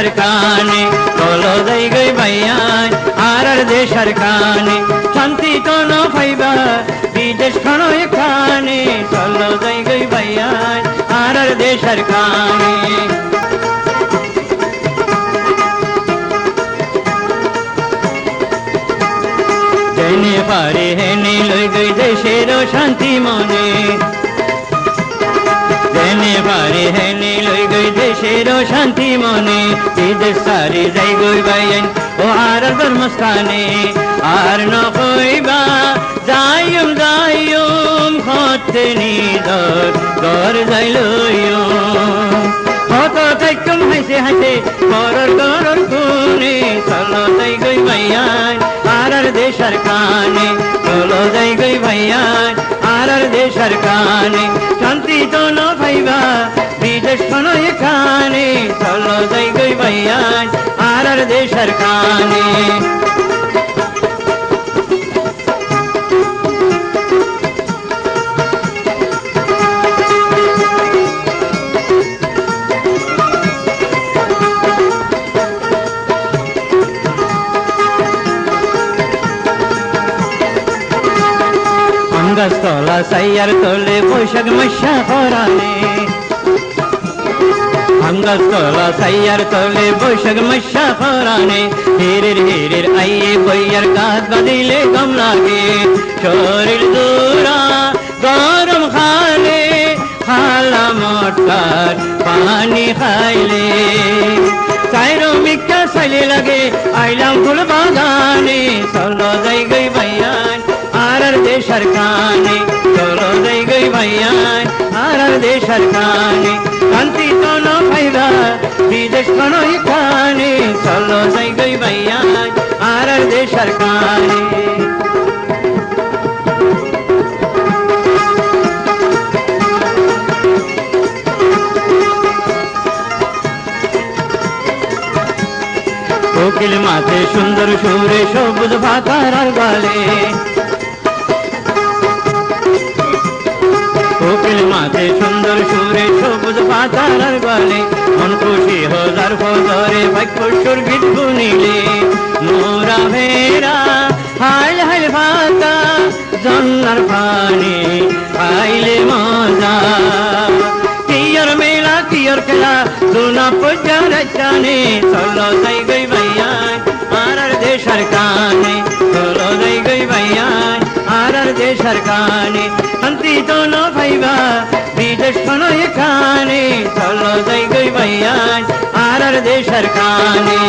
सरकाने चलो जाई गई भैयान आर देश सरकाने शांति तो न फाइबा विदेश खनो खाने चलो जाई गई भैयान आर देश सरकाने जेने पारे हेने लई गई देशेर शांति मने जेने पारे हेने लई गई देशेर शांति मने विदेश सारी जाई गई भाईन ओ आर धर्मस्थाने आर न कइबा जाइम जाइम खते निदर घर जाइलयो কত থাইকম হাসে হাসে করর করর কোনে চলো যাই গই ভাইয়ান আর দেশের কানে চলো যাই গই ভাইয়ান আর দেশের কানে শান্তি তো ন পাইবা বিদেশ কোনো এখানে চলো যাই গই ভাইয়ান আর দেশের কানে গাছতলা সাইয়ার তোলে বৈশাখ মশা করানে গাছতলা সাইয়ার তোলে বৈশাখ মশা করানে হিরের হিরের আইয়ে বইয়ার গাছ বাঁধিলে গম লাগে শরীর দূরা গরম খালে খালা মটকার পানি খাইলে চাইরো মিকা চাইলে লাগে আইলাম ফুল বাগানে চলো যাই গই ভাইয়ান आर देशर काने चलो जाई गई भैयान आर देशर काने शांति तो न फाइबा विदेश कोनो खाने चलो जाई गई भैयान आर देशर काने कोकिल माथे सुंदर सुरे सबुज भातार गाले কোকিল মাঝে সুন্দর সুরে সবুজ পাতার গলে মন খুশি হাজার ফজরে ভাগ্যশ্বর গীত শুনিলে মোরা ভেরা হাইল হাইল ভাতা জন্নার পানি খাইলে মজা কিয়র মেলা কিয়র খেলা দুনা পূজার জানে চলো যাই গই ভাইয়ান আর দেশের কানে চলো যাই গই ভাইয়ান আর দেশের কানে শান্তি তো ন পাইবা বিদেশ কোনো এখানে চলো যাই গই ভাইয়ান আর দেশের কানে